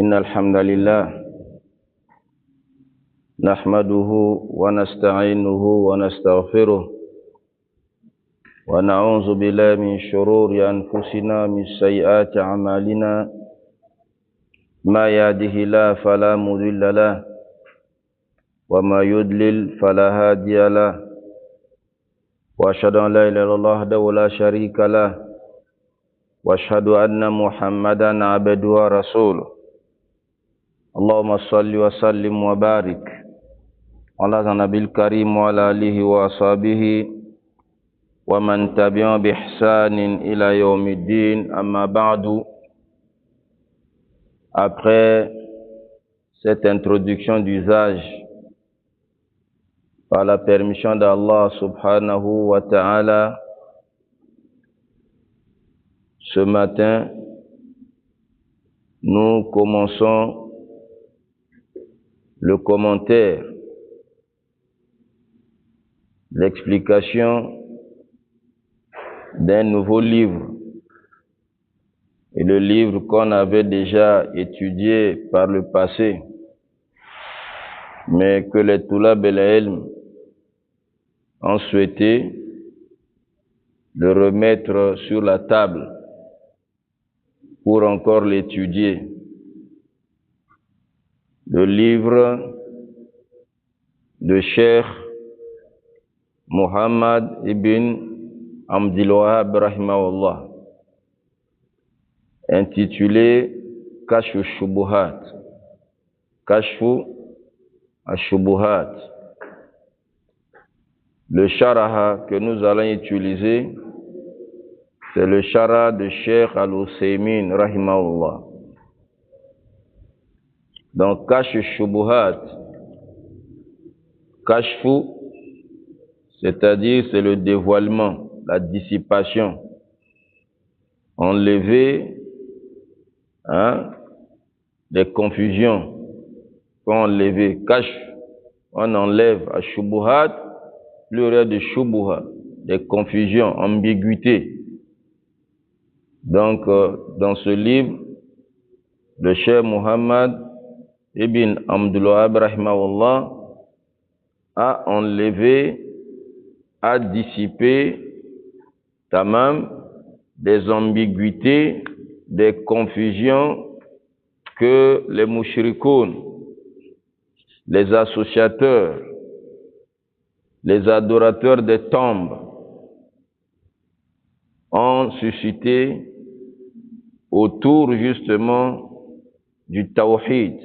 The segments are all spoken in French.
إن الحمد لله نحمده ونستعينه ونستغفره ونعوذ بالله من شرور أنفسنا من سيئات أعمالنا ما يهده الله فلا مضل له وما يضلل فلا هادي له وأشهد أن لا إله إلا الله وحده لا شريك له وأشهد أن محمدا عبده ورسوله اللهم صل وسلم وبارك على النبي الكريم وعلى آله وصحبه ومن تبعهم بإحسان إلى يوم الدين أما بعد. Après cette introduction d'usage, par la permission d'Allah subhanahu wa ta'ala, ce matin, nous commençons le commentaire, l'explication d'un nouveau livre. Et le livre qu'on avait déjà étudié par le passé, mais que les Toulab et les Ilm ont souhaité le remettre sur la table pour encore l'étudier. Le livre de Cheikh Muhammad ibn Abdul Wahhab rahimahullah, intitulé Kashfu Shubuhat. Kashfu Shubuhat. Le sharaha que nous allons utiliser, c'est le shara de Cheikh Al-Uthaymin rahimahullah. Donc Kashfu Shubuhat, Kashfu, c'est-à-dire c'est le dévoilement, la dissipation, enlever des confusions, enlever, Kashf, on enlève à Shubuhat, pluriel de Shubuha, des confusions, ambiguïtés. Donc, dans ce livre, le Cheikh Muhammad ibn Abdul Wahhab rahimahullah a enlevé, a dissipé tamam des ambiguïtés, des confusions que les mushrikoun, les associateurs, les adorateurs des tombes ont suscité autour justement du tawhid,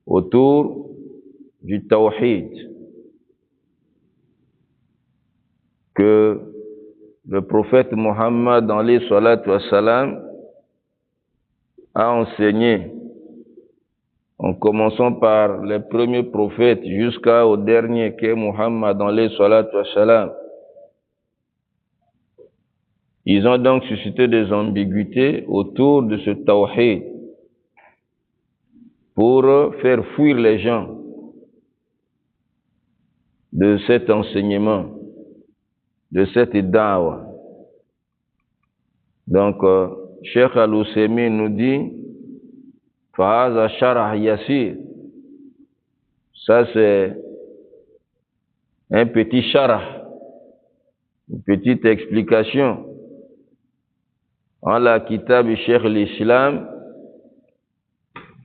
autour du tawhid, que le prophète Mohammed alayhi salatu wassalam a enseigné, en commençant par les premiers prophètes jusqu'au dernier qui est Mohammed alayhi salatu wassalam. Ils ont donc suscité des ambiguïtés autour de ce tawhid pour faire fuir les gens de cet enseignement, de cette da'wa. Donc, Cheikh Al-Uthaymin nous dit Fahaza Sharah Yassir. Ça, c'est un petit sharah, une petite explication en la kitab Cheikh l'Islam,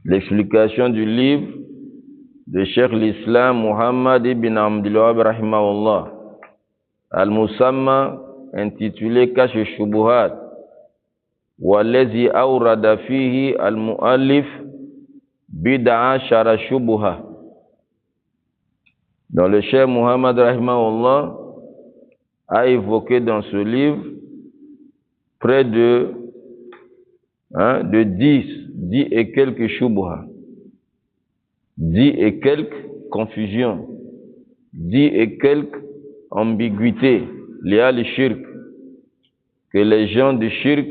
l'explication du livre de Cheikh l'Islam Muhammad ibn Abdul Wahhab rahimahullah, al-Musamma, intitulé Kashfu Shubuhat, wallazi awrada fihi al-muallif bid'a shara shubuha. Donc le Cheikh Muhammad rahimahullah a évoqué dans ce livre près de 10 et quelques shubuha, 10 et quelques confusions, 10 et quelques ambiguïtés liées à le shirk, que les gens du shirk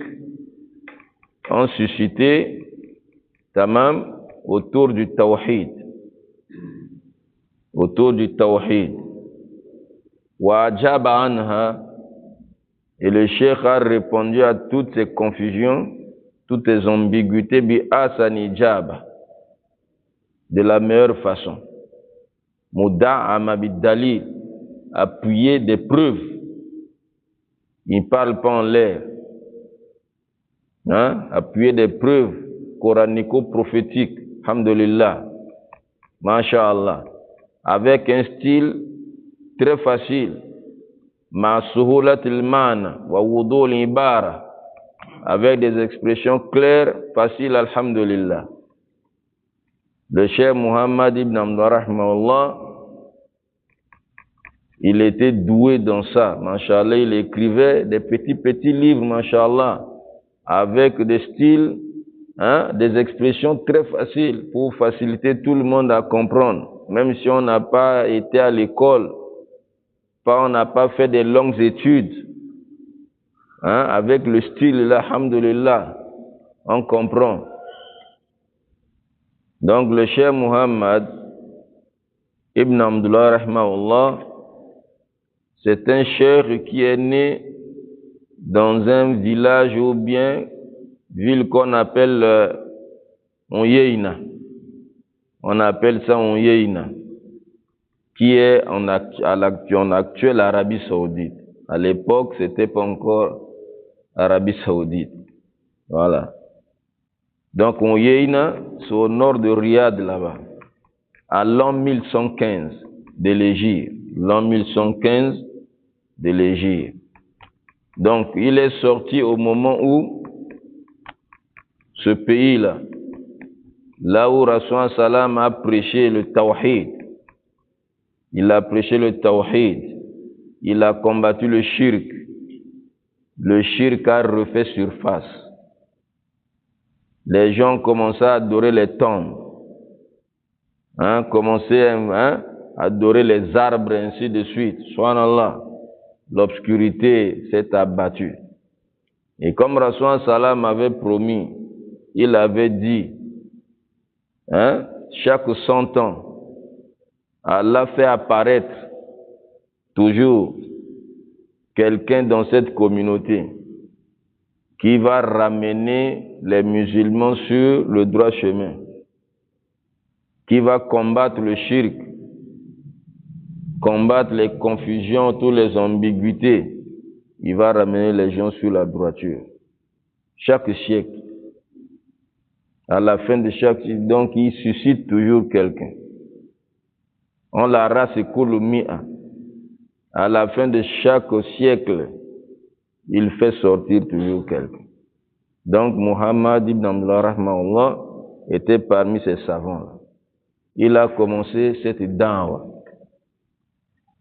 ont suscité tamam autour du tawhid, autour du tawhid. Wa ajaba anha, et le cheikh a répondu à toutes ces confusions, toutes tes ambiguïtés, bi asani jaba, de la meilleure façon. Muda'ama bid-dalil, appuyer des preuves. Il ne parle pas en l'air. Hein? Appuyer des preuves coranico-prophétiques. Alhamdulillah. Masha'Allah. Avec un style très facile. Ma suhulatil mana wa wudul ibara. Avec des expressions claires, faciles, alhamdulillah. Le cheikh Muhammad ibn Abdul Rahimahullah, il était doué dans ça, mashallah. Il écrivait des petits livres, mashallah, avec des styles, hein, des expressions très faciles pour faciliter tout le monde à comprendre. Même si on n'a pas été à l'école, on n'a pas fait des longues études, hein, avec le style là, alhamdulillah, on comprend. Donc le cheikh Muhammad ibn Abdullah rahimahullah, c'est un cheikh qui est né dans un village ou bien ville qu'on appelle Onyeina. On appelle ça Onyeina, qui est en actuelle Arabie Saoudite. À l'époque, c'était pas encore Arabie Saoudite. Voilà. Donc Onyeina, c'est au nord de Riyad là-bas, à l'an 1115 de l'Hégire. L'an 1115 de l'Hégire. Donc il est sorti au moment où ce pays-là, là où Rasul Salam a prêché le Tawhid, il a prêché le Tawhid, il a combattu le shirk. Le shirk a refait surface. Les gens commençaient à adorer les tombes, hein, commençaient à adorer les arbres, ainsi de suite. Subhanallah, l'obscurité s'est abattue. Et comme Rasul Salam avait promis, il avait dit, hein, chaque 100 ans, Allah fait apparaître toujours quelqu'un dans cette communauté qui va ramener les musulmans sur le droit chemin, qui va combattre le shirk, combattre les confusions, toutes les ambiguïtés. Il va ramener les gens sur la droiture. Chaque siècle, à la fin de chaque siècle, donc il suscite toujours quelqu'un. On la race Kouloumia. À la fin de chaque siècle, il fait sortir toujours quelqu'un. Donc Muhammad ibn Abdullah rahimahullah était parmi ces savants-là. Il a commencé cette da'wa.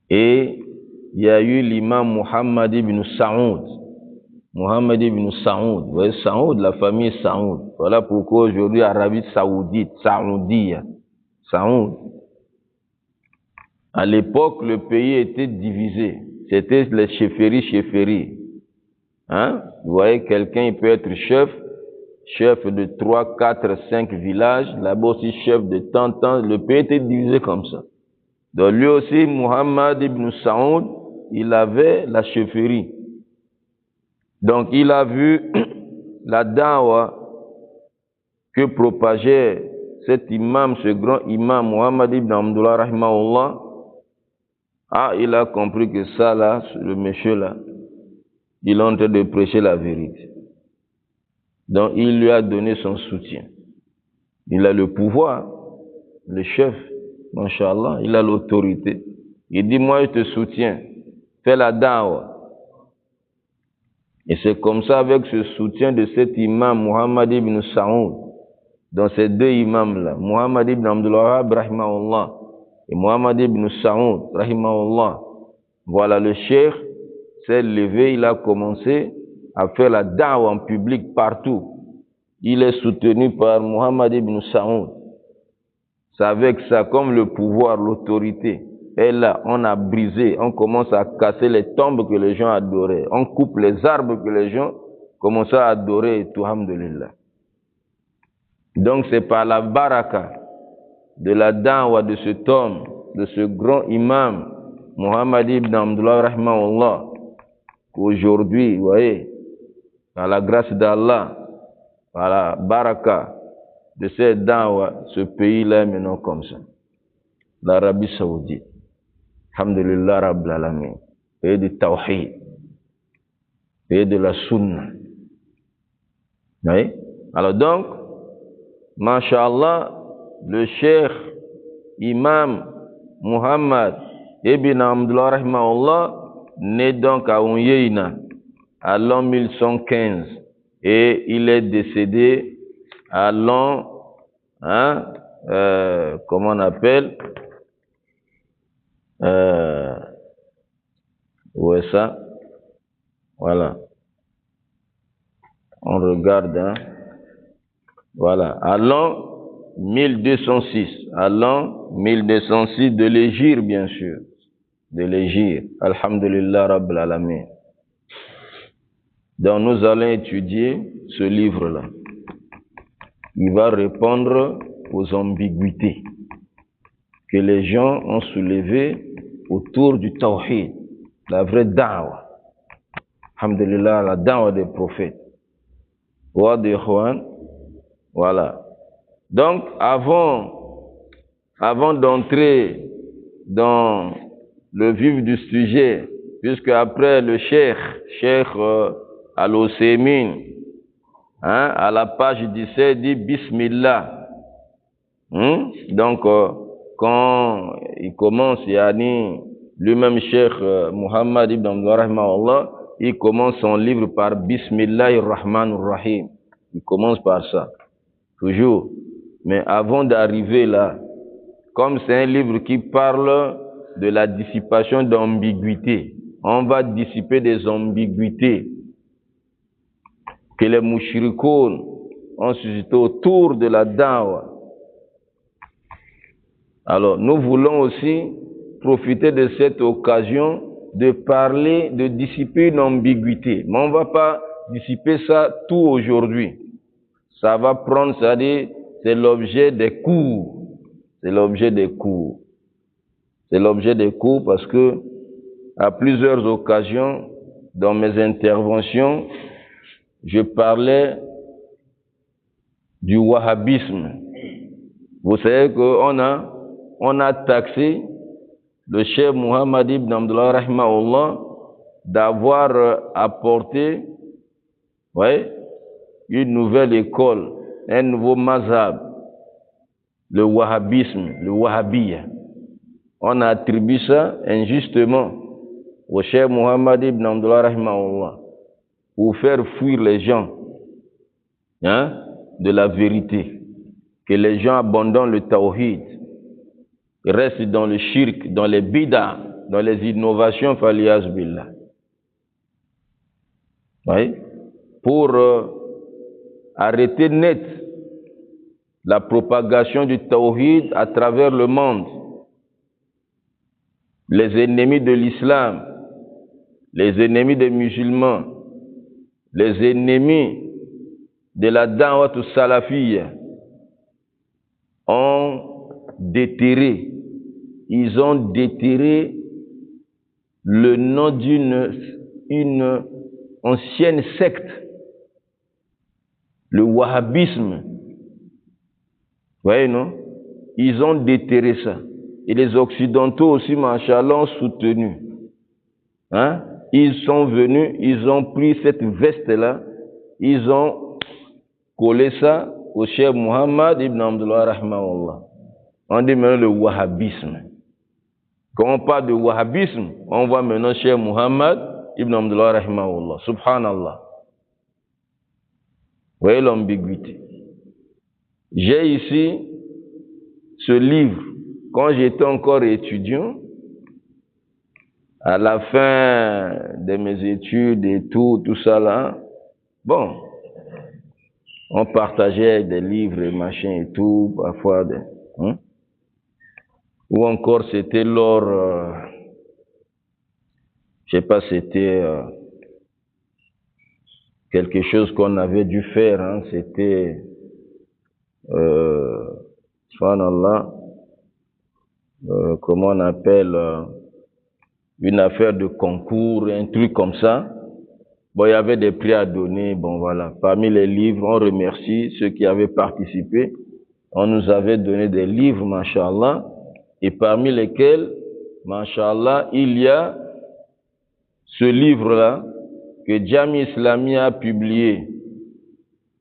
Et il y a eu l'imam Muhammad ibn Saoud. Muhammad ibn Saoud. Vous voyez, Saoud, la famille Saoud. Voilà pourquoi aujourd'hui, Arabie Saoudite, Saoudia, Saoud. À l'époque, le pays était divisé. C'était les chefferies. Hein? Vous voyez, quelqu'un, il peut être chef de 3, 4, 5 villages. Là-bas aussi, chef de tant. Le pays était divisé comme ça. Donc lui aussi, Muhammad ibn Saoud, il avait la chefferie. Donc il a vu la da'wa que propageait cet imam, ce grand imam, Muhammad ibn Abdullah rahimahullah. Ah, il a compris que ça là, le monsieur là, il est en train de prêcher la vérité. Donc il lui a donné son soutien. Il a le pouvoir, le chef, Masha'Allah, il a l'autorité. Il dit, moi je te soutiens, fais la da'wa. Et c'est comme ça, avec ce soutien de cet imam Muhammad ibn Saoud, dans ces deux imams-là, Muhammad ibn Abdullah rahimahullah et Muhammad ibn Saoud rahimahullah, voilà, le cheikh s'est levé, il a commencé à faire la da'wa en public partout. Il est soutenu par Muhammad ibn Saoud. C'est avec ça, comme le pouvoir, l'autorité. Et là, on a brisé, on commence à casser les tombes que les gens adoraient. On coupe les arbres que les gens commençaient à adorer, et tout, alhamdulillah. Donc c'est par la baraka de la da'wa de cet homme, de ce grand imam, Muhammad ibn Abdullah rahimahullah, qu'aujourd'hui, vous voyez, par la grâce d'Allah, voilà, baraka de cette dawa, ce pays-là est maintenant comme ça. L'Arabie Saoudite. Alhamdulillah Rabbil Alamin. Pays de Tawhid. Pays de la Sunna. Oui? Alors donc, Masha'Allah, le Cheikh Imam Muhammad Ibn Abdullah Rahimahullah naît donc à Ounyeina à l'an 1115 et il est décédé à l'an, comment on appelle, où est ça? Voilà. On regarde, hein. Voilà. À l'an 1206. À l'an 1206 de l'Hégire, bien sûr. De l'Hégire. Alhamdulillah Rabbil Alamin. Donc nous allons étudier ce livre-là. Il va répondre aux ambiguïtés que les gens ont soulevées autour du Tawhid, la vraie da'wa. Alhamdulillah, la da'wa des prophètes. Voilà. Donc, avant d'entrer dans le vif du sujet, puisque après le Cheikh Al-Ousaymin, à la page 17, dit Bismillah. Donc, quand il commence, lui-même Cheikh Muhammad ibn Abdullah Rahimahullah, il commence son livre par Bismillahir Rahmanir Rahim. Il commence par ça, toujours. Mais avant d'arriver là, comme c'est un livre qui parle de la dissipation d'ambiguïté, on va dissiper des ambiguïtés que les mouchrikoun ont suscité autour de la da'wa. Alors, nous voulons aussi profiter de cette occasion de parler, de dissiper une ambiguïté. Mais on ne va pas dissiper ça tout aujourd'hui. Ça va prendre, c'est-à-dire, c'est l'objet des cours. C'est l'objet des cours. C'est l'objet des cours parce que, à plusieurs occasions, dans mes interventions, je parlais du wahhabisme. Vous savez qu'on a taxé le cheikh Muhammad ibn Abdullah Rahimahullah d'avoir apporté, une nouvelle école, un nouveau mazhab, le wahhabisme, le wahhabiyya. On a attribué ça injustement au cheikh Muhammad ibn Abdullah Rahimahullah pour faire fuir les gens de la vérité, que les gens abandonnent le tawhid, restent dans le shirk, dans les bid'ah, dans les innovations, faliyaz billah. Pour arrêter net la propagation du tawhid à travers le monde. Les ennemis de l'islam, les ennemis des musulmans, les ennemis de la da'wat salafiyya ont déterré, ils ont déterré le nom d'une ancienne secte, le wahhabisme. Vous voyez, non? Ils ont déterré ça. Et les Occidentaux aussi, machallah, ont soutenu. Ils sont venus, ils ont pris cette veste-là, ils ont collé ça au cheikh Muhammad ibn Abdullah Rahimahullah. On dit maintenant le wahhabisme. Quand on parle de wahhabisme, on voit maintenant cheikh Muhammad ibn Abdullah Rahimahullah. Subhanallah. Vous voyez l'ambiguïté. J'ai ici ce livre. Quand j'étais encore étudiant, à la fin de mes études et tout ça là, bon, on partageait des livres et machin et tout, parfois, ou encore c'était lors, je sais pas, c'était quelque chose qu'on avait dû faire, c'était, subhanallah, comment on appelle, une affaire de concours, un truc comme ça. Bon, il y avait des prix à donner, bon voilà. Parmi les livres, on remercie ceux qui avaient participé. On nous avait donné des livres, mashallah, et parmi lesquels, mashallah, il y a ce livre-là que Jami Islami a publié.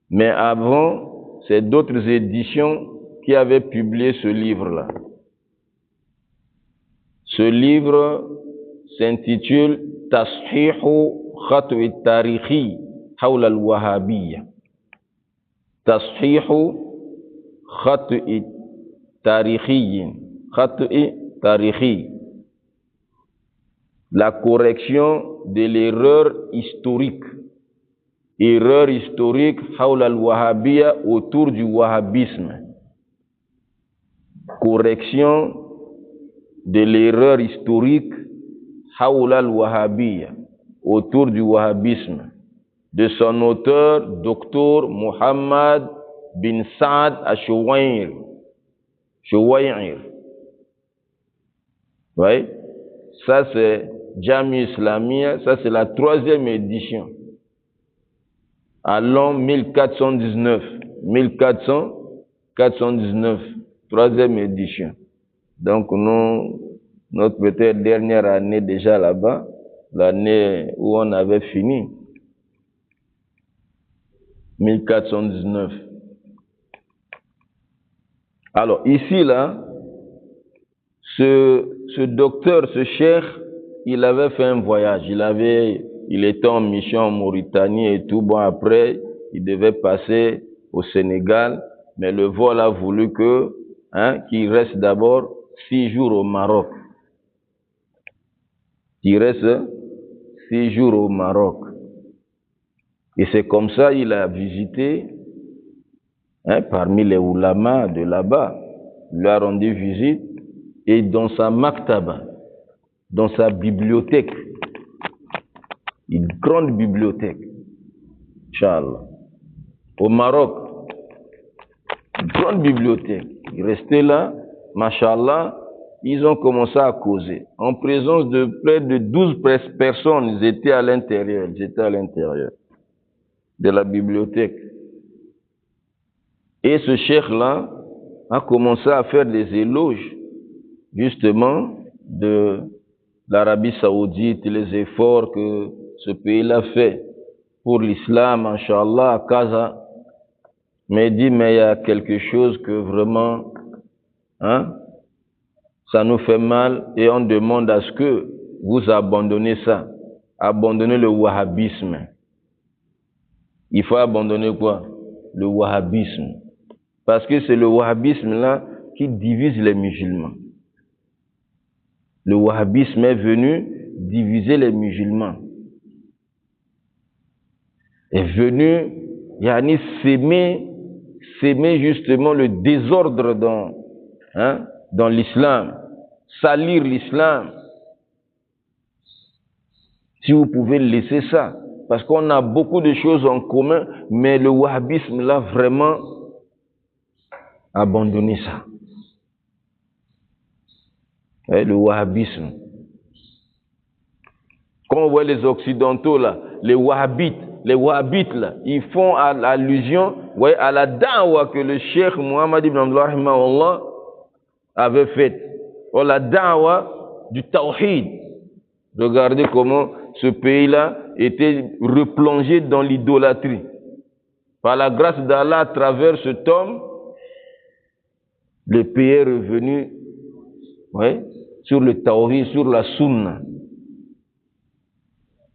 Mais avant, c'est d'autres éditions qui avaient publié ce livre-là. Ce livre s'intitule Tashihu Khatwi Tarihi Hawla al-Wahhabiyya. Tashihu Khatwi Tarihi. Khatwi Tarihi. La correction de l'erreur historique. Erreur historique Hawla al-Wahhabiyya, autour du wahhabisme. Correction de l'erreur historique Hawla al-Wahhabiyya, autour du wahhabisme, de son auteur, Dr Muhammad bin Saad al-Shuwayr. Oui, ça c'est Jami Islamia, ça c'est la 3e édition. À l'an 1419, 1419, 3e édition. Donc nous, notre peut-être dernière année déjà là-bas, l'année où on avait fini, 1419. Alors ici là, ce docteur, ce cheikh, il avait fait un voyage, il était en mission en Mauritanie et tout. Bon, après, il devait passer au Sénégal, mais le vol a voulu qu'il reste d'abord 6 jours au Maroc. Il reste 6 jours au Maroc. Et c'est comme ça qu'il a visité, parmi les oulamas de là-bas, il lui a rendu visite, et dans sa maktaba, dans sa bibliothèque, une grande bibliothèque, Inch'Allah, au Maroc, une grande bibliothèque. Il restait là, mashallah, ils ont commencé à causer. En présence de près de 12 personnes, ils étaient à l'intérieur de la bibliothèque. Et ce cheikh-là a commencé à faire des éloges, justement, de l'Arabie Saoudite, les efforts que ce pays-là fait pour l'islam, Inch'Allah, à Casa. Mais il dit, mais il y a quelque chose que vraiment, ça nous fait mal, et on demande à ce que vous abandonnez ça. Abandonnez le wahhabisme. Il faut abandonner quoi? Le wahhabisme. Parce que c'est le wahhabisme là qui divise les musulmans. Le wahhabisme est venu diviser les musulmans. Est venu, s'aimer justement le désordre dans l'islam, salir l'islam. Si vous pouvez laisser ça, parce qu'on a beaucoup de choses en commun, mais le wahhabisme là, vraiment, abandonner ça. Le wahhabisme. Quand on voit les occidentaux là, les wahhabites là, ils font allusion à la da'wa que le cheikh Muhammad ibn Abdullah avait faite. La da'wa du tawhid. Regardez comment ce pays-là était replongé dans l'idolâtrie. Par la grâce d'Allah, à travers cet homme, le pays est revenu sur le tawhid, sur la sunna.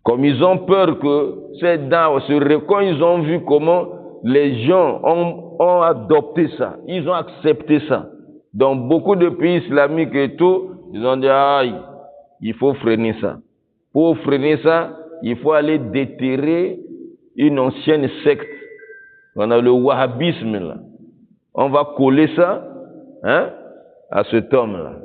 Comme ils ont peur que cette da'wa quand ils ont vu comment les gens ont adopté ça, ils ont accepté ça. Dans beaucoup de pays islamiques et tout, ils ont dit, il faut freiner ça. Pour freiner ça, il faut aller déterrer une ancienne secte. On a le wahhabisme là. On va coller ça à cet homme-là.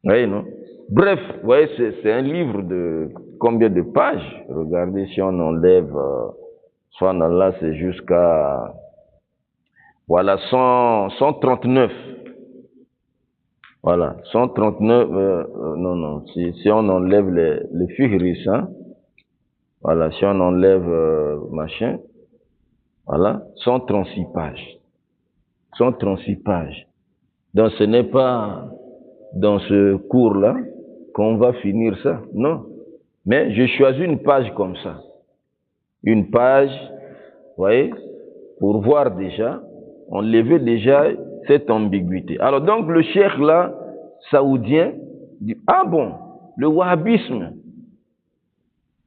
Oui, non? Bref, vous voyez, c'est un livre de combien de pages? Regardez, si on enlève, là, c'est jusqu'à, 139. Voilà, 139, non, si on enlève les figures, hein, voilà, si on enlève machin, voilà, 136 pages. 136 pages. Donc ce n'est pas dans ce cours-là qu'on va finir ça, non. Mais je choisis une page comme ça. Une page, vous voyez, pour voir déjà, enlever déjà cette ambiguïté. Alors donc le cheikh là, saoudien, dit, ah bon, le wahhabisme,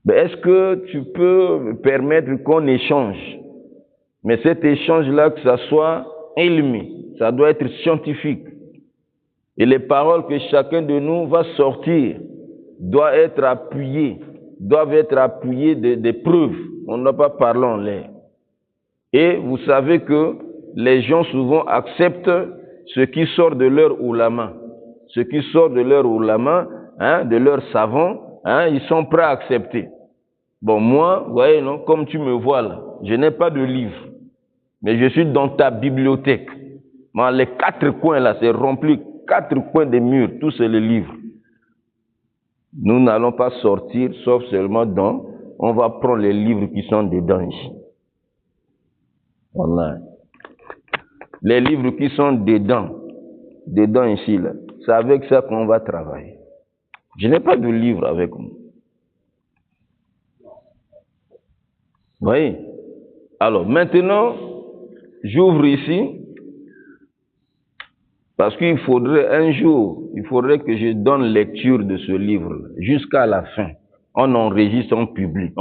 ben est-ce que tu peux me permettre qu'on échange? Mais cet échange-là, que ça soit ilmi, ça doit être scientifique. Et les paroles que chacun de nous va sortir doivent être appuyées des preuves. On ne doit pas parler en l'air. Et vous savez que les gens souvent acceptent ce qui sort de leur ulama. Ce qui sort de leur ulama, hein, de leurs savants, hein, ils sont prêts à accepter. Bon, moi, vous voyez, non, comme tu me vois là, je n'ai pas de livre, mais je suis dans ta bibliothèque. Moi, les 4 coins là, c'est rempli, 4 coins des murs, tout c'est le livre. Nous n'allons pas sortir, sauf seulement dans, on va prendre les livres qui sont dedans ici. Voilà. Les livres qui sont dedans ici, là, c'est avec ça qu'on va travailler. Je n'ai pas de livre avec moi. Vous voyez? Alors, maintenant, j'ouvre ici, parce qu'il faudrait un jour, il faudrait que je donne lecture de ce livre jusqu'à la fin. On enregistre en public,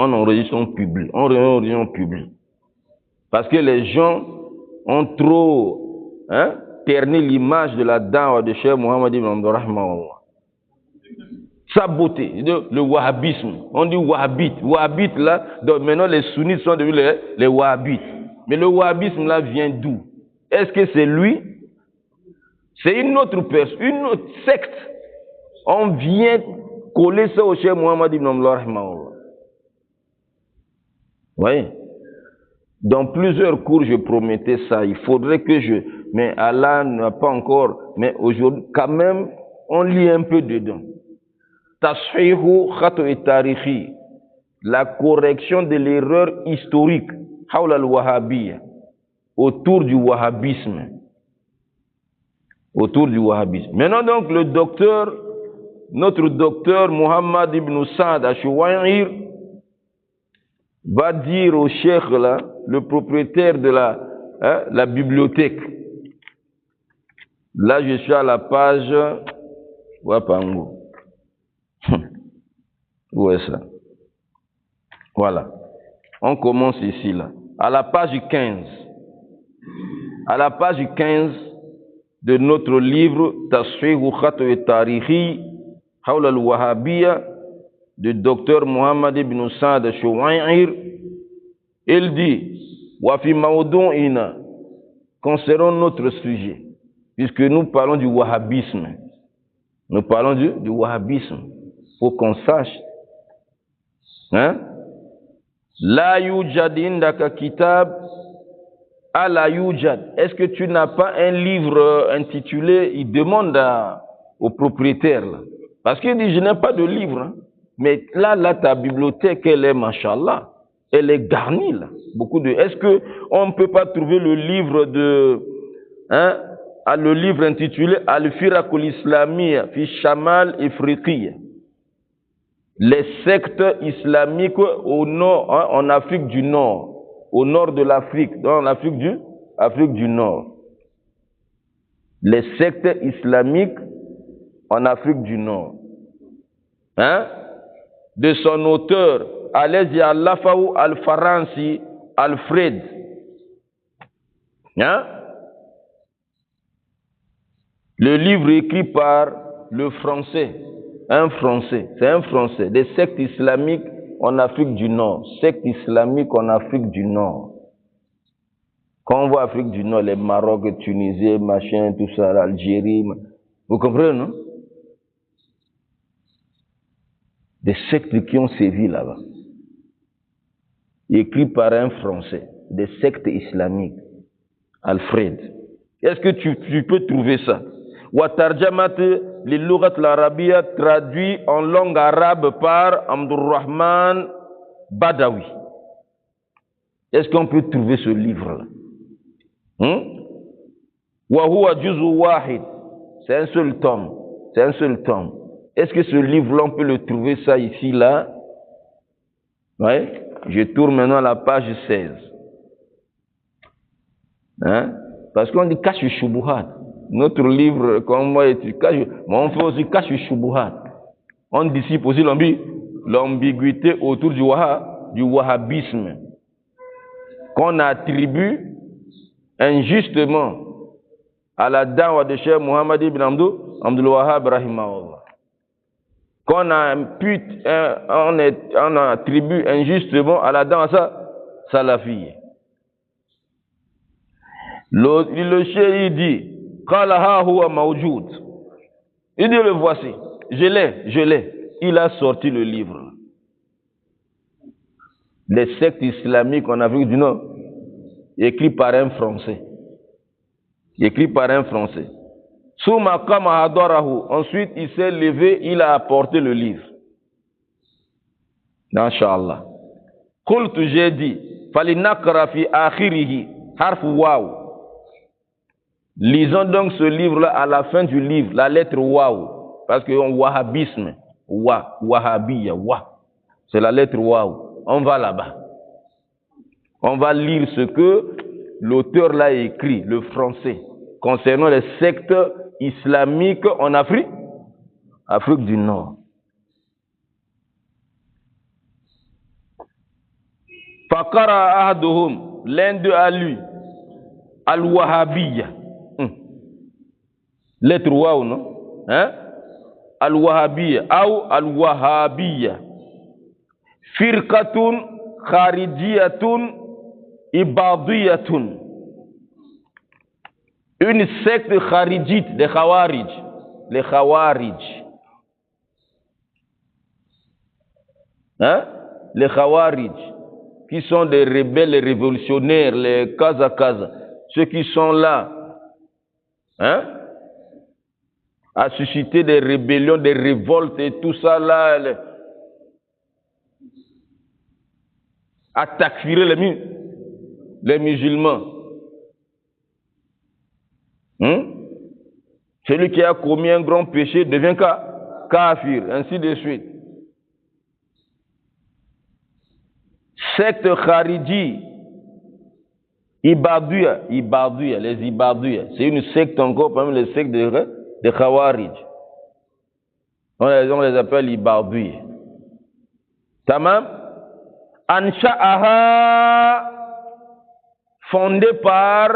Parce que les gens ont trop terni l'image de la dawa de Cheikh Mohammed ibn Abdurrahman. Sa beauté, le wahhabisme. On dit wahhabite là, donc maintenant les sunnites sont devenus les wahhabites. Mais le wahhabisme là vient d'où? Est-ce que c'est lui? C'est une autre personne, une autre secte. On vient coller ça au Cheikh Mohammed ibn Abdurrahman. Oui. Dans plusieurs cours, je promettais ça. Il faudrait que mais Allah n'a pas encore. Mais aujourd'hui, quand même, on lit un peu dedans. Tashihu khato'i tarihi. La correction de l'erreur historique. Hawla al-Wahhabiyya. Autour du wahhabisme. Maintenant donc, notre docteur Muhammad ibn Saad Ash-Shuway'ir va dire au cheikh là, le propriétaire de la bibliothèque. Là, je suis à la page Wapango. Où est ça? Voilà. On commence ici là. À la page 15. À la page 15 de notre livre Tasfihu Khato'i Tarihi Hawla al-Wahhabiyya de Dr Muhammad ibn Saad Shuway'ir, il dit wa fi mawdu'ina, concernant notre sujet, puisque nous parlons du wahhabisme. Nous parlons du wahhabisme. Il faut qu'on sache. Hein? La yujad indaka kitab ala yujad. Est-ce que tu n'as pas un livre intitulé, il demande au propriétaire là. Parce qu'il dit je n'ai pas de livre. Hein. Mais là, ta bibliothèque, elle est, machallah, elle est garnie, là. Est-ce qu'on ne peut pas trouver le livre le livre intitulé Al-Firaqul Islamiyya fi Shamal Ifriqiyya. Les sectes islamiques au nord, en Afrique du Nord, au nord de l'Afrique, dans l'Afrique du Nord. Les sectes islamiques en Afrique du Nord. Hein? De son auteur, Alezi Al-Lafaou Al-Faransi Alfred. Hein? Le livre écrit par le Français, c'est un Français, des sectes islamiques en Afrique du Nord, sectes islamiques en Afrique du Nord. Quand on voit Afrique du Nord, les Maroc, Tunisie, machin, tout ça, l'Algérie, vous comprenez, non? Des sectes qui ont sévi là-bas. Écrit par un Français, des sectes islamiques, Alfred. Est-ce que tu peux trouver ça? Wa tarjamat lil-lughat al-arabiyya, traduit en langue arabe par Abdurrahman Badawi. Est-ce qu'on peut trouver ce livre-là? Wa huwa juz'u wahid. C'est un seul tome. C'est un seul tome. Est-ce que ce livre-là, on peut le trouver ça ici, là? Oui. Je tourne maintenant à la page 16. Parce qu'on dit Kashf Shubuhat. Notre livre, comme moi, on fait aussi Kashf Shubuhat. On dissipe aussi l'ambiguïté autour du wahhabisme, qu'on attribue injustement à la dawa de Cheikh Muhammad ibn Abdul Wahhab rahimahullah. Qu'on on attribue injustement à la dawa salafiyya. Le cheikh il dit qala ha huwa mawjoud. Il dit le voici, je l'ai. Il a sorti le livre. Les sectes islamiques en Afrique du Nord, écrit par un Français. Souma kama hadarahu. Ensuite, il s'est levé, il a apporté le livre. Inch'Allah. Qultu, j'ai dit, falinakra fi akhirihi harf waw. Lisons donc ce livre-là à la fin du livre, la lettre waw. Parce que wahhabisme, wahhabiyya, c'est la lettre waw. On va là-bas. On va lire ce que l'auteur l'a écrit, le français, concernant les sectes islamiques en Afrique du Nord. Fakara ahaduhum, l'un d'eux a lu al-wahhabiyya. Lettre waw, non? Al-wahhabiyya ou al-wahhabiyya. Firqatun kharijiyatun ibadiyatun. Une secte kharijite, les khawarij. Les khawarij. Les khawarij, qui sont des rebelles, les révolutionnaires, les kaza, ceux qui sont là, à susciter des rébellions, des révoltes et tout ça là, à takfirer les musulmans. Celui qui a commis un grand péché devient kafir, ainsi de suite. Secte Khariji, Ibadouya, les Ibadouya, c'est une secte encore parmi les sectes de Khawarij. On les appelle Ibadouya. Tamam. Ansha'aha, fondé par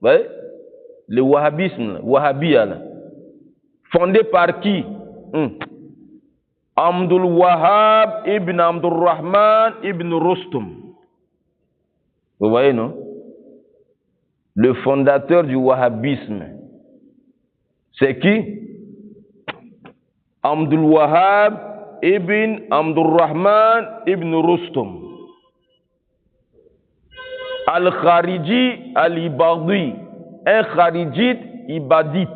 le wahhabisme, wahhabiyya. Fondé par qui? Abdul Wahhab ibn Abdurrahman ibn Rustum. Vous voyez, non? Le fondateur du wahhabisme. C'est qui? Abdul Wahhab ibn Abdurrahman ibn Rustum. Al-Khariji al-Ibadi. Un Kharijite ibadite.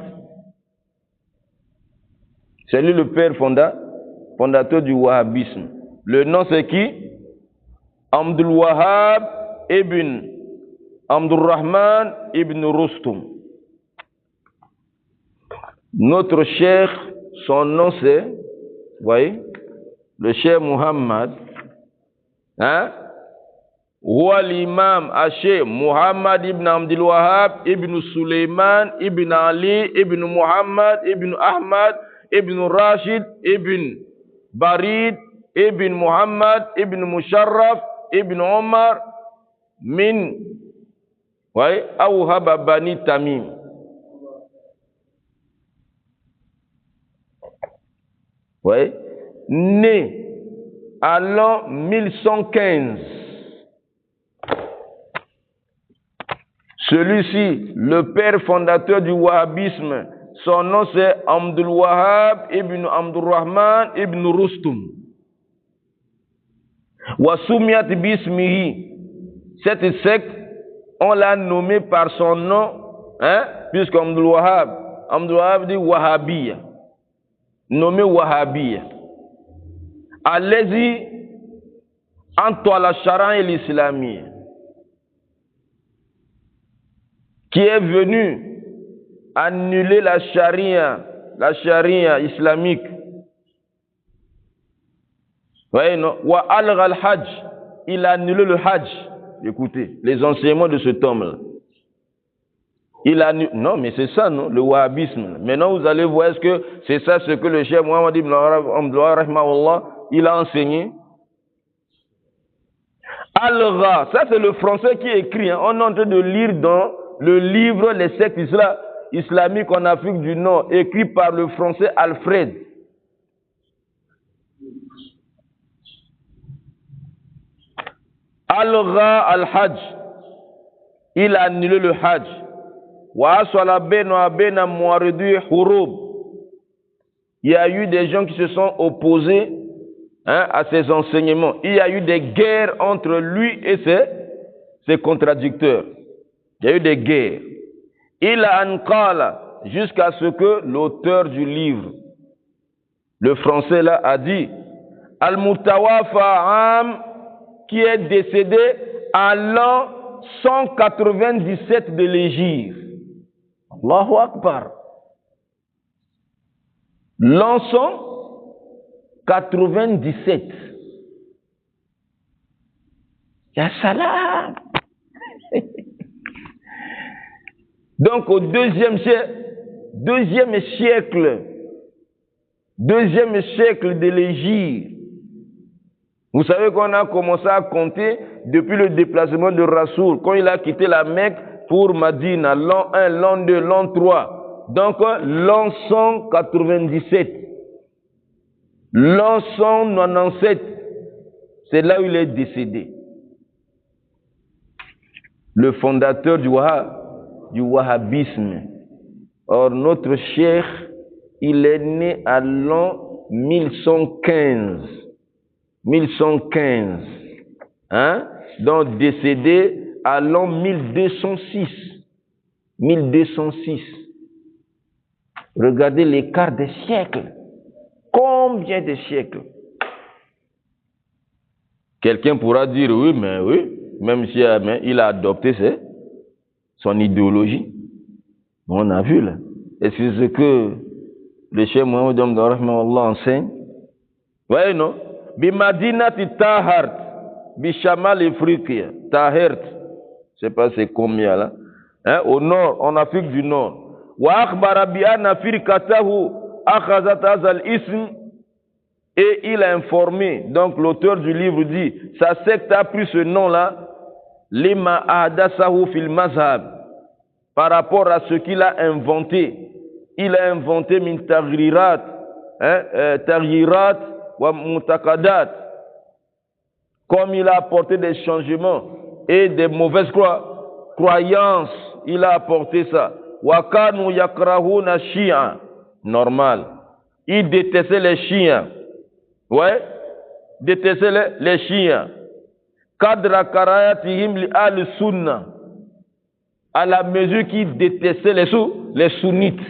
C'est lui le père fondateur du wahhabisme. Le nom c'est qui? Abdul Wahhab ibn Abdurrahman ibn Rustum. Notre cheikh, son nom c'est, vous voyez, le cheikh Muhammad, Huwa l'imam Cheikh Muhammad ibn Abdul Wahhab ibn Sulaiman ibn Ali ibn Muhammad ibn Ahmad ibn Rashid ibn Barid ibn Muhammad ibn Musharraf ibn Omar min Awhab Bani Tamim. Né à l'an 1115. Celui-ci, le père fondateur du wahhabisme, son nom c'est Abdul Wahhab ibn Abdurrahman ibn Rustum. Wasumiyat bismihi. Cette secte, on l'a nommé par son nom, puisque Abdul Wahhab, Abdul Wahab dit Wahhabiyya, nommé Wahhabiyya. Allez-y entre la charia et l'islamie, qui est venu annuler la charia islamique. Voyez, non? Wa algha al-hajj, il a annulé le hajj. Écoutez, les enseignements de cet homme-là. Il a annulé, non, mais c'est ça, non, le wahhabisme. Maintenant, vous allez voir, est-ce que c'est ça ce que le cheikh Mohammed ibn Abdul Rahimahullah, il a enseigné? Al-Gha, ça c'est le français qui écrit, hein. On est en train de lire dans le livre Les sectes islamiques en Afrique du Nord, écrit par le français Alfred. Al-Gha al-Hajj, il a annulé le Hajj. Wa aswala bena muaridu hurub. Il y a eu des gens qui se sont opposés, hein, à ses enseignements. Il y a eu des guerres entre lui et ses contradicteurs. Il y a eu des guerres. Il a anqala, jusqu'à ce que l'auteur du livre, le français là, a dit Al-Mutawafa Am, qui est décédé à l'an 197 de l'Hégire. Allahu Akbar. L'an 197. Ya salam. Donc au deuxième siècle de l'Hégire, vous savez qu'on a commencé à compter depuis le déplacement de Rasoul, quand il a quitté la Mecque pour Madina, l'an 1, l'an 2, l'an 3. Donc l'an 197. L'an 197, c'est là où il est décédé. Le fondateur du wahhabisme. Or, notre cheikh, il est né à l'an 1115. 1115. Hein? Donc, décédé à l'an 1206. 1206. Regardez l'écart des siècles. Combien de siècles? Quelqu'un pourra dire oui, même si il a adopté son idéologie. On a vu là. Et c'est ce que le cheikh Mohammed ibn Rahimahullah enseigne. Voyez, non? Bimadinati Tahart, Bishamal Afriqiya, Tahart, je sais pas c'est combien là, hein? Au nord, en Afrique du Nord. Wa akhbara bi anna firqatahu akhazat hazal ism, et il a informé, donc l'auteur du livre dit, sa secte a pris ce nom-là, lima ahdathahu fil mazhab, par rapport à ce qu'il a inventé. Il a inventé min taghyirat, taghyirat wa mutaqadat, comme il a apporté des changements et des mauvaises croyances, il a apporté ça. Wa kanu yakrahuna shi'a, normal. Il détestait les chiites. Ouais, détestait les chiites. Kadra karayatihim li al-sunnah, à la mesure qu'ils détestaient les sunnites,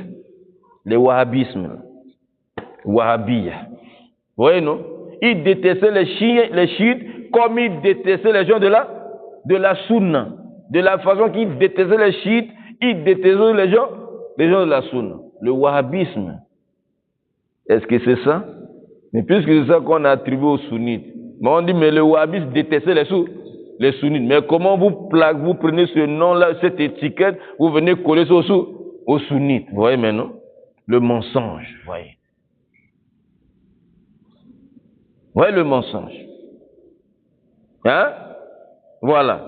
les wahhabismes, wahhabiyya. Vous voyez, non? Ils détestaient les chiites comme ils détestaient les gens de la sunna. De la façon qu'ils détestaient les chiites, ils détestaient les gens de la sunna. Le wahhabisme. Est-ce que c'est ça? Mais puisque c'est ça qu'on a attribué aux sunnites. Mais on dit, mais le wahhabisme détestait les sunnites. Mais comment vous prenez ce nom-là, cette étiquette, vous venez coller ça aux sunnites. Vous voyez maintenant? Le mensonge, vous voyez. Vous voyez le mensonge. Hein? Voilà.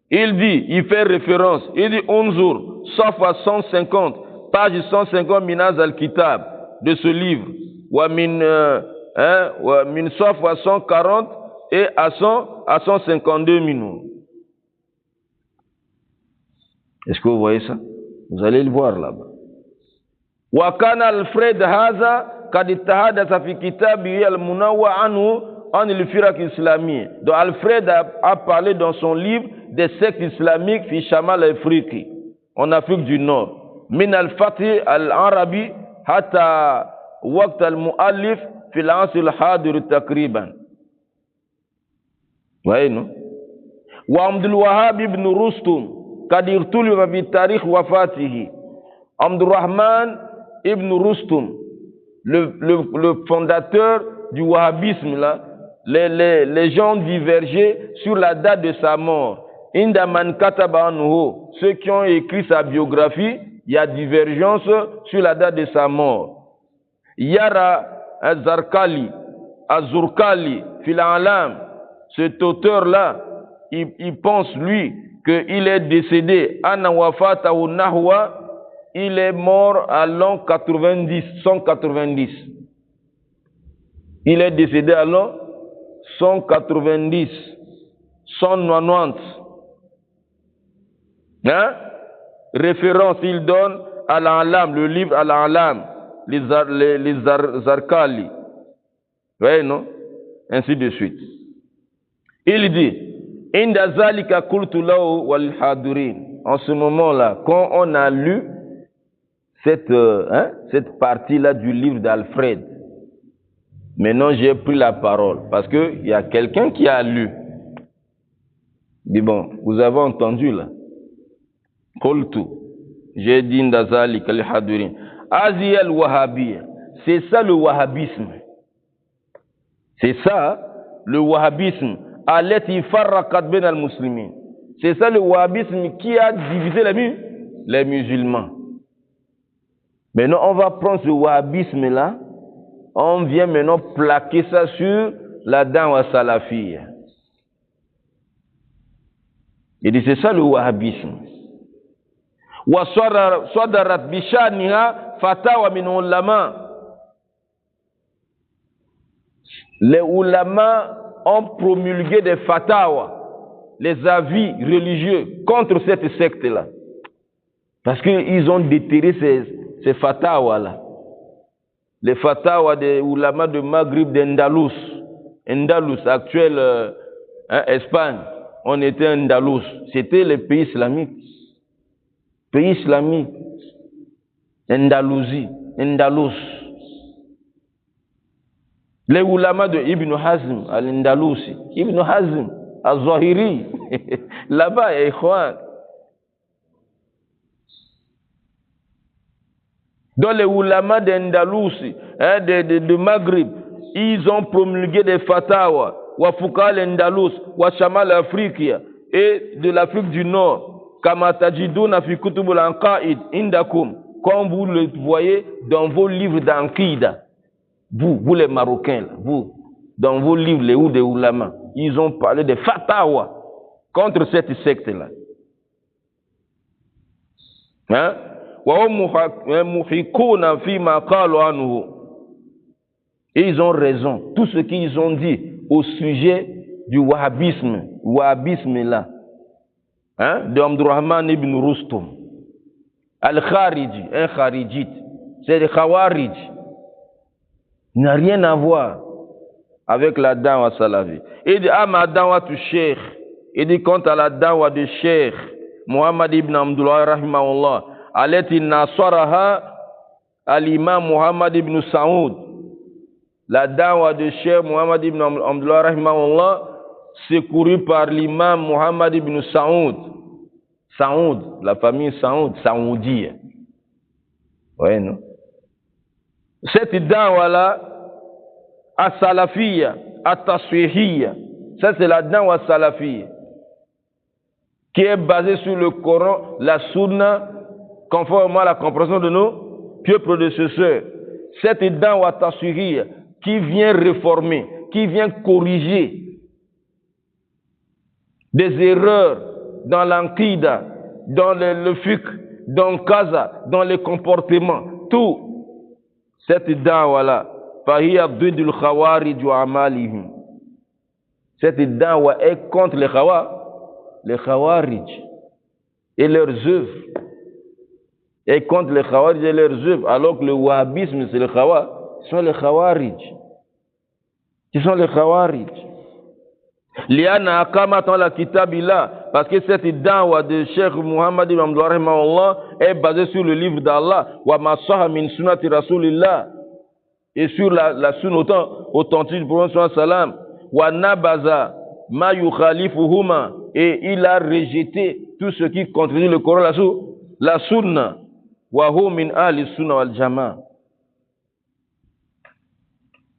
Il fait référence, il dit Unzur, Safa 150, page 150 Minaz al-Kitab, de ce livre. Wa min Safa 140 et à 152 minutes. Est-ce que vous voyez ça? Vous allez le voir là-bas. Wa kana Alfred Haza kad ittahadatha fi kitabihi al-munawwa anhu an al-firaq islami. Donc Alfred a parlé dans son livre des sectes islamiques fi Shamal Afriqi, en Afrique du Nord. من الفتح العربي حتى وقت المؤلف في العصر الحاضر تقريبا. وين؟ وعبد الوهاب بن رستم قد اختلف بتاريخ وفاته. عبد الرحمن ibn Rustum, le fondateur du wahhabisme là, les gens divergeaient sur la date de sa mort. Indaman kataba anhu, ceux qui ont écrit sa biographie, il y a divergence sur la date de sa mort. Yara az-Zarkali, az-Zurkali, fil alam, cet auteur là, il pense lui qu'il est décédé anna wafatahu nahwa, il est mort à l'an 190. Il est décédé à l'an 190, 190. Hein? Référence, il donne à l'Alam, le livre à l'Alam, les Zarkali. Vous voyez, non? Ainsi de suite. Il dit, Inda zalika qultu lahu wal hadirin. En ce moment-là, quand on a lu cette partie-là du livre d'Alfred, maintenant j'ai pris la parole parce qu'il y a quelqu'un qui a lu. Il dit, bon, vous avez entendu là. Qultu, j'ai dit Inda zalika al hadirin. Azi al wahhabiyya. C'est ça le wahhabisme. C'est ça le wahhabisme. Allati farraqat bain al-muslimin. C'est ça le wahhabisme qui a divisé les musulmans. Maintenant, on va prendre ce wahhabisme-là, on vient maintenant plaquer ça sur la da'wa salafiyya. Il dit, c'est ça le wahhabisme. Wa sadarat bishaniha fatawa min ulama. Les ulama ont promulgué des fatawa, les avis religieux contre cette secte-là. Parce qu'ils ont déterré ces fatawa-là. Les fatawa des ulama de Maghreb d'Andalous. Andalous, actuelle Espagne. On était Andalous. C'était le pays islamique. Pays islamique. Andalousie. Andalous. Les ulama de Ibn Hazm al-Andalusi, Ibn Hazm al-Zahiri, là-bas, ikhwan. Dans les ulama d'Andalusi, de Maghreb, ils ont promulgué des fatawa, wa fuqa al-Andalus, wa shamal Afriqiya, et de l'Afrique du Nord, kama tajiduna fi kutub al-anqaid indakum, comme vous le voyez dans vos livres d'Anqida. Vous les Marocains, là, vous, dans vos livres, les des ulama, ils ont parlé de fatawa contre cette secte-là. Hein? Et ils ont raison. Tout ce qu'ils ont dit au sujet du wahhabisme là, hein? De Abdurrahman ibn Rustum, Al-Khariji, un Kharijite, c'est des Khawarij. Il n'a rien à voir avec la dawa salafi. Il dit, ma dawa tu cheikh. Il dit, quant à la dawa de cheikh Muhammad ibn Abdullah rahimahullah, alati nasaraha al-imam Muhammad ibn Saoud. La dawa de cheikh Muhammad ibn Abdullah rahimahullah, secourue par l'imam Muhammad ibn Saoud. Saoud, la famille Saoud, Saoudi. Ouais, non? Cette dawa-là, as-salafiyya, at-taswihiyya, ça c'est la dawa salafiyya, qui est basée sur le Coran, la Sunna, conformément à la compréhension de nos pieux prédécesseurs. Cette dawa taswihiyya qui vient réformer, qui vient corriger des erreurs dans l'anqida, dans le fiqh, dans le kaza, dans les comportements, tout. Cette dawa-là, fahiya bidul khawarij wa amalihim. Cette dawa est contre les khawarij et leurs œuvres. Et contre les khawarij et leurs œuvres, alors que le wahhabisme, c'est les khawarij. Ce sont les khawarij. Qui sont les khawarij? Liana akamat la kitabillah parce que cette da'wa de Cheikh Muhammad ibn Abdullah rahimahullah est basée sur le livre d'Allah, wa ma sahha min sunnati rasulillah, et sur la sunna authentique du prophète sallallahu alayhi wa sallam, wa nabaza ma yukhalifuhuma, et il a rejeté tout ce qui contredit le Coran, la sunna, wa hu min ahli sunna wal jama'a.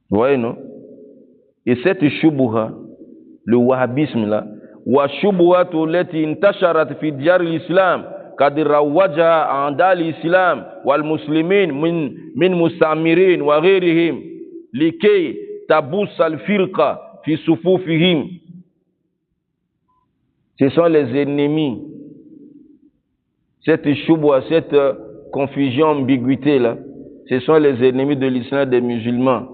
Vous voyez, non? Et cette shubha, le wahhabisme là, wa shubhatu lati intasharat fi diyar l'islam qad rawaja anda l'islam wal muslimin min mustamirin wa ghayrihim likay tabus al firqa fi sufufihim. Ce sont les ennemis. Cette shubha, cette confusion, ambiguïté là, ce sont les ennemis de l'islam des musulmans,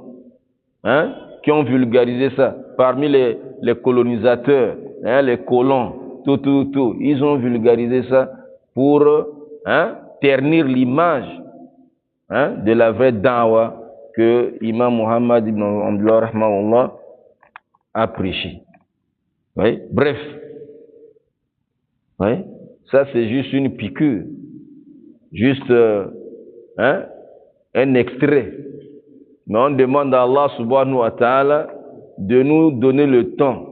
hein, qui ont vulgarisé ça. Parmi les colonisateurs, hein, les colons, tout, ils ont vulgarisé ça pour, hein, ternir l'image, hein, de la vraie da'wa que Imam Muhammad ibn Abdullah rahimahullah a prêché. Oui? Bref, oui? Ça c'est juste une piqûre, juste, hein, un extrait. Mais on demande à Allah subhanahu wa ta'ala de nous donner le temps.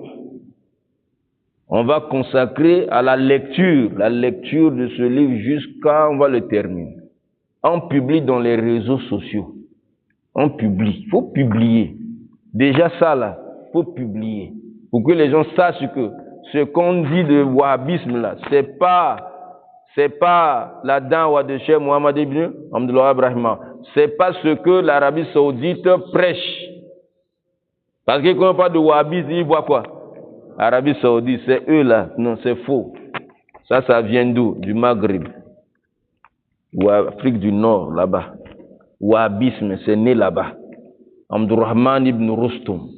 On va consacrer à la lecture de ce livre jusqu'à on va le terminer. On publie dans les réseaux sociaux. On publie. Il faut publier. Déjà ça là, il faut publier. Pour que les gens sachent que ce qu'on dit de wahhabisme là, c'est pas la da'wa de Cheikh Muhammad ibn Abdullah rahimahullah. C'est pas ce que l'Arabie Saoudite prêche. Parce que quand on parle de wahhabisme, ils voient quoi? Arabie Saoudite, c'est eux là. Non, c'est faux. Ça vient d'où? Du Maghreb. Ou Afrique du Nord, là-bas. Wahhabisme, c'est né là-bas. Abdurrahman ibn Rustum.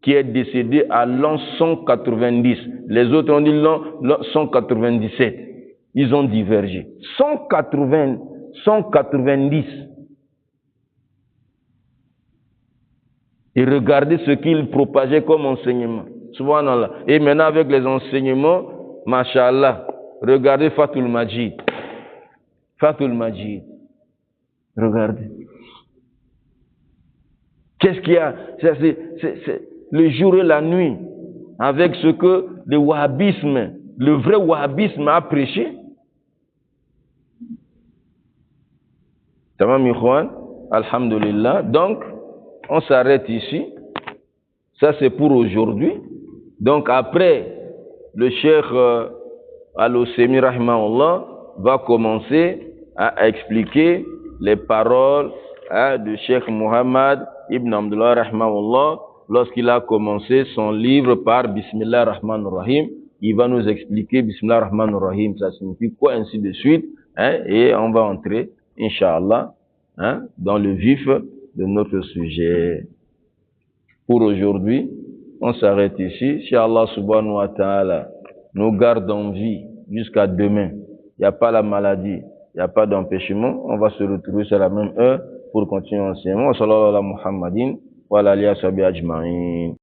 Qui est décédé à l'an 190. Les autres ont dit l'an 197. Ils ont divergé. 190. Et regardez ce qu'il propageait comme enseignement. Subhanallah. Et maintenant avec les enseignements, mashallah, regardez Fathul Majid. Fathul Majid. Regardez. Qu'est-ce qu'il y a? C'est le jour et la nuit. Avec ce que le wahhabisme, le vrai wahhabisme a prêché. Tamam ikhwan, alhamdulillah. Donc, on s'arrête ici. Ça, c'est pour aujourd'hui. Donc, après, le cheikh Al-Husaymi rahimahullah va commencer à expliquer les paroles, hein, de cheikh Muhammad ibn Abdullah rahimahullah lorsqu'il a commencé son livre par Bismillah ar-Rahman ar-Rahim. Il va nous expliquer Bismillah ar-Rahman ar-Rahim, ça signifie quoi, ainsi de suite. Hein, et on va entrer, Inch'Allah, hein, dans le vif de notre sujet. Pour aujourd'hui, on s'arrête ici. Si Allah subhanahu wa ta'ala nous garde en vie jusqu'à demain, il n'y a pas la maladie, il n'y a pas d'empêchement, on va se retrouver sur la même heure pour continuer l'enseignement. Sallallahu ala Muhammadin wa ala alihi wa sahbihi ajma'in.